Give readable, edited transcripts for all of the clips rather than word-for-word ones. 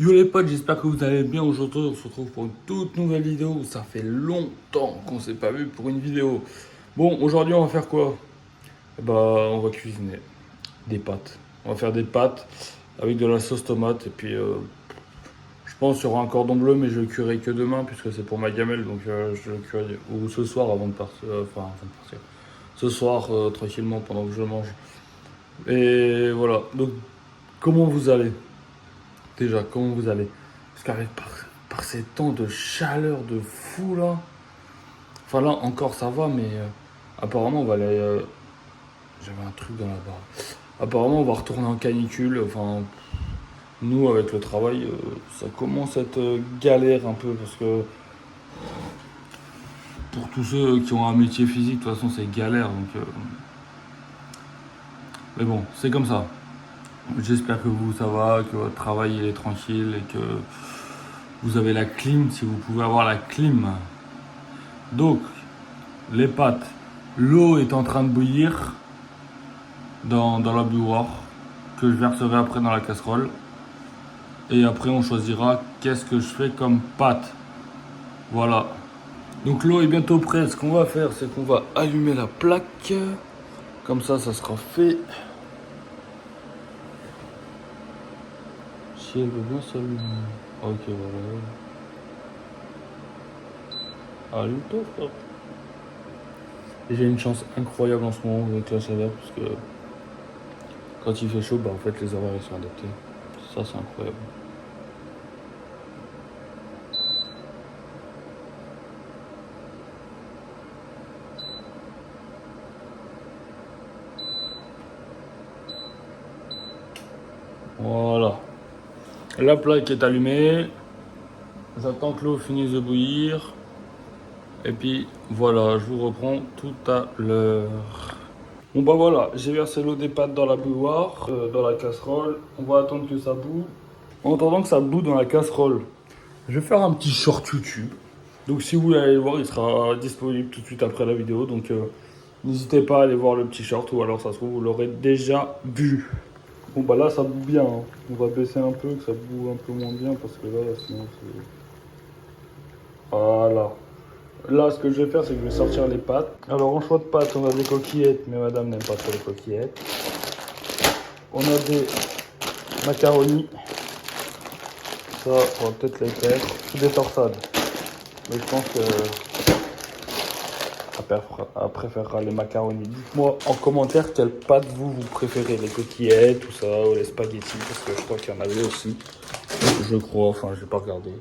Yo les potes, j'espère que vous allez bien. Aujourd'hui, on se retrouve pour une toute nouvelle vidéo. Ça fait longtemps qu'on s'est pas vu pour une vidéo. Bon, aujourd'hui, on va faire quoi? Bah, on va cuisiner des pâtes. On va faire des pâtes avec de la sauce tomate. Et puis, je pense qu'il y aura un cordon bleu, mais je le cuirai que demain, puisque c'est pour ma gamelle. Donc, je le cuirai ou ce soir avant de partir. Enfin, avant de partir. Ce soir, tranquillement, pendant que je mange. Et voilà. Donc, comment vous allez? Déjà, comment vous allez? Parce qu'avec par ces temps de chaleur de fou là. Enfin là encore ça va, mais apparemment on va aller. J'avais un truc dans la barre. Apparemment on va retourner en canicule. Enfin, nous avec le travail, ça commence à être galère un peu parce que pour tous ceux qui ont un métier physique, de toute façon c'est galère. Donc, mais bon, c'est comme ça. J'espère que vous ça va, que votre travail il est tranquille et que vous avez la clim si vous pouvez avoir la clim. Donc, les pâtes, l'eau est en train de bouillir dans la bouilloire que je verserai après dans la casserole. Et après, on choisira qu'est-ce que je fais comme pâte. Voilà. Donc, l'eau est bientôt prête. Ce qu'on va faire, c'est qu'on va allumer la plaque. Comme ça sera fait. Si elle veut bien s'allumer. Ok, voilà. Allume-toi, frère. J'ai une chance incroyable en ce moment avec la chaleur parce que quand il fait chaud, bah en fait les horaires ils sont adaptés. Ça c'est incroyable. Voilà. La plaque est allumée. J'attends que l'eau finisse de bouillir. Et puis voilà, je vous reprends tout à l'heure. Bon bah voilà, j'ai versé l'eau des pâtes dans la bouilloire, dans la casserole. On va attendre que ça boue. En attendant que ça boue dans la casserole, je vais faire un petit short YouTube. Donc si vous voulez aller le voir, il sera disponible tout de suite après la vidéo. Donc n'hésitez pas à aller voir le petit short ou alors ça se trouve vous l'aurez déjà vu. Bon bah là ça boue bien, hein. On va baisser un peu, que ça boue un peu moins bien parce que là sinon c'est... Voilà. Là ce que je vais faire c'est que je vais sortir les pâtes. Alors en choix de pâtes on a des coquillettes, mais madame n'aime pas trop les coquillettes. On a des macaronis. Ça on va peut-être les faire. Des torsades. Mais je pense que elle préférera les macaronis. Dites-moi en commentaire quelles pâtes vous préférez. Les coquillettes, tout ça, ou les spaghettis, parce que je crois qu'il y en avait aussi. Je crois, enfin je vais pas regarder.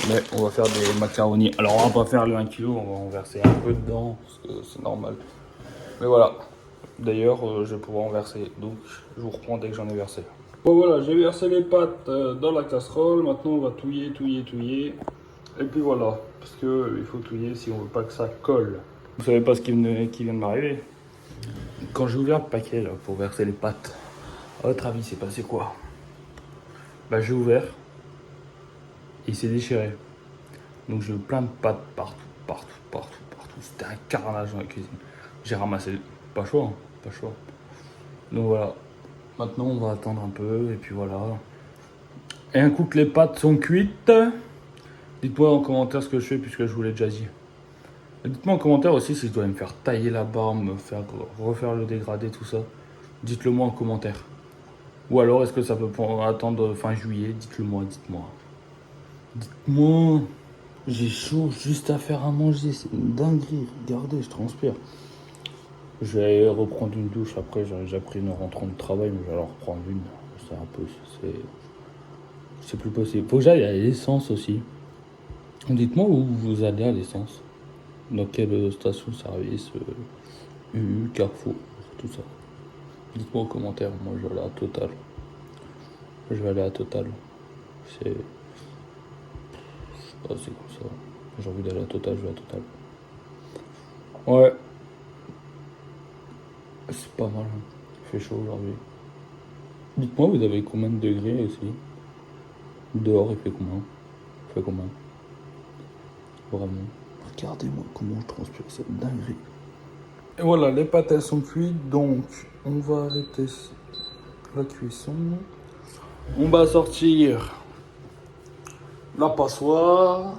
Mais on va faire des macaronis. Alors on va pas faire le 1 kg, on va en verser un peu dedans, parce que c'est normal. Mais voilà. D'ailleurs, je vais pouvoir en verser. Donc je vous reprends dès que j'en ai versé. Bon voilà, j'ai versé les pâtes dans la casserole. Maintenant on va touiller. Et puis voilà, parce que il faut touiller si on veut pas que ça colle. Vous savez pas ce qui vient de m'arriver? Quand j'ai ouvert le paquet là, pour verser les pâtes, à votre avis, c'est passé quoi? Bah j'ai ouvert, et il s'est déchiré. Donc j'ai eu plein de pâtes partout. C'était un carnage dans la cuisine. J'ai ramassé, pas chaud, hein, pas chaud. Donc voilà, maintenant on va attendre un peu, et puis voilà. Et un coup que les pâtes sont cuites, dites-moi en commentaire ce que je fais, puisque je vous l'ai déjà dit. Dites-moi en commentaire aussi si je dois me faire tailler la barbe, me faire refaire le dégradé, tout ça. Dites-le moi en commentaire. Ou alors est-ce que ça peut attendre fin juillet? Dites-le moi, dites-moi. Dites-moi. J'ai chaud juste à faire à manger, c'est une dinguerie. Regardez, je transpire. Je vais reprendre une douche après, j'ai déjà pris une rentrant de travail, mais je vais en reprendre une. C'est un peu. C'est plus possible. Faut que j'aille à l'essence aussi. Dites-moi où vous allez à l'essence. Dans quelle station-service, UU, Carrefour, tout ça. Dites-moi en commentaire, moi je vais aller à Total. C'est... Je sais pas, c'est quoi ça. J'ai envie d'aller à Total, je vais à Total. Ouais. C'est pas mal, hein. Il fait chaud aujourd'hui. Dites-moi, vous avez combien de degrés aussi? Dehors, il fait combien? Vraiment. Regardez-moi comment je transpire, c'est une dinguerie. Et voilà, les pâtes elles sont cuites, donc on va arrêter la cuisson. On va sortir La passoire.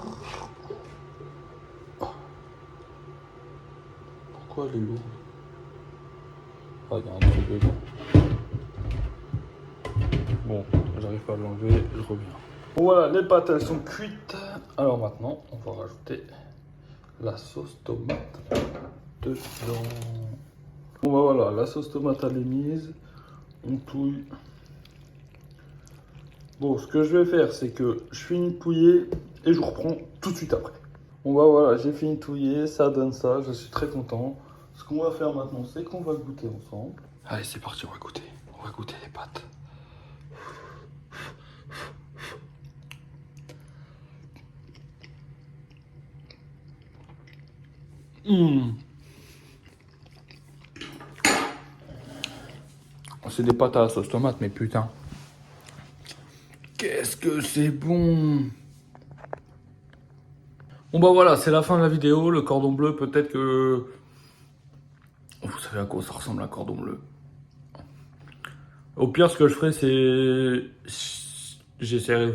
Pourquoi elle est lourde? Ah, il y a un truc dedans. Bon, j'arrive pas à l'enlever, je reviens. Voilà, les pâtes elles sont cuites. Alors maintenant, on va rajouter la sauce tomate dedans. Bon bah voilà, la sauce tomate elle est mise. On touille. Bon, ce que je vais faire, c'est que je finis de touiller et je vous reprends tout de suite après. Bon bah voilà, j'ai fini de touiller, ça donne ça, je suis très content. Ce qu'on va faire maintenant, c'est qu'on va goûter ensemble. Allez, c'est parti, on va goûter. On va goûter les pâtes. C'est des pâtes à la sauce tomate, mais putain. Qu'est-ce que c'est bon! Bon bah voilà, c'est la fin de la vidéo. Le cordon bleu, peut-être que... Vous savez à quoi ça ressemble un cordon bleu. Au pire, ce que je ferai, c'est... J'essaierai...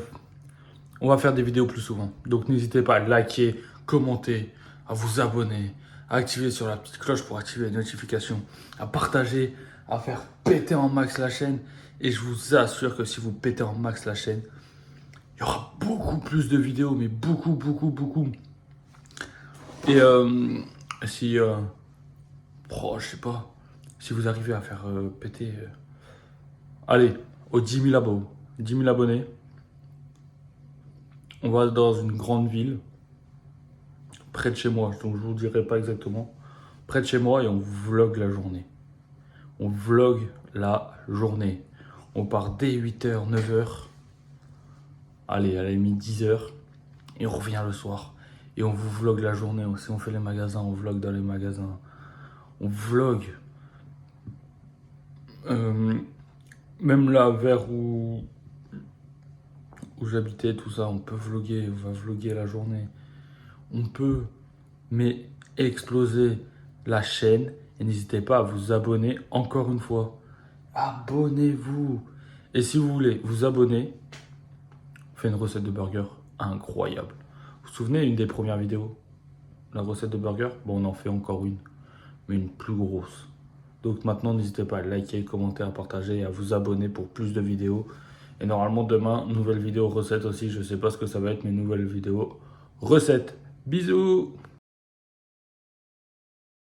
On va faire des vidéos plus souvent. Donc n'hésitez pas à liker, commenter, à vous abonner, à activer sur la petite cloche pour activer les notifications, à partager, à faire péter en max la chaîne. Et je vous assure que si vous pétez en max la chaîne, il y aura beaucoup plus de vidéos, mais beaucoup, beaucoup, beaucoup. Et si... je sais pas. Si vous arrivez à faire péter... allez, aux 10 000 abonnés. 10 000 abonnés. On va dans une grande ville. Près de chez moi. Donc je vous dirai pas exactement. Près de chez moi et on vlog la journée. On vlog la journée. On part dès 8h, 9h. Allez, à la limite 10h. Et on revient le soir. Et on vous vlog la journée. Si on fait les magasins, on vlog dans les magasins. On vlog. Même là, vers où j'habitais, tout ça, on peut vlogger. On va vlogger la journée. On peut, mais exploser la chaîne. Et n'hésitez pas à vous abonner encore une fois. Abonnez-vous. Et si vous voulez vous abonner, on fait une recette de burger incroyable. Vous vous souvenez, une des premières vidéos? La recette de burger? Bon, on en fait encore une, mais une plus grosse. Donc maintenant, n'hésitez pas à liker, commenter, à partager et à vous abonner pour plus de vidéos. Et normalement, demain, nouvelle vidéo recette aussi. Je sais pas ce que ça va être, mais nouvelle vidéo recette. Bisous!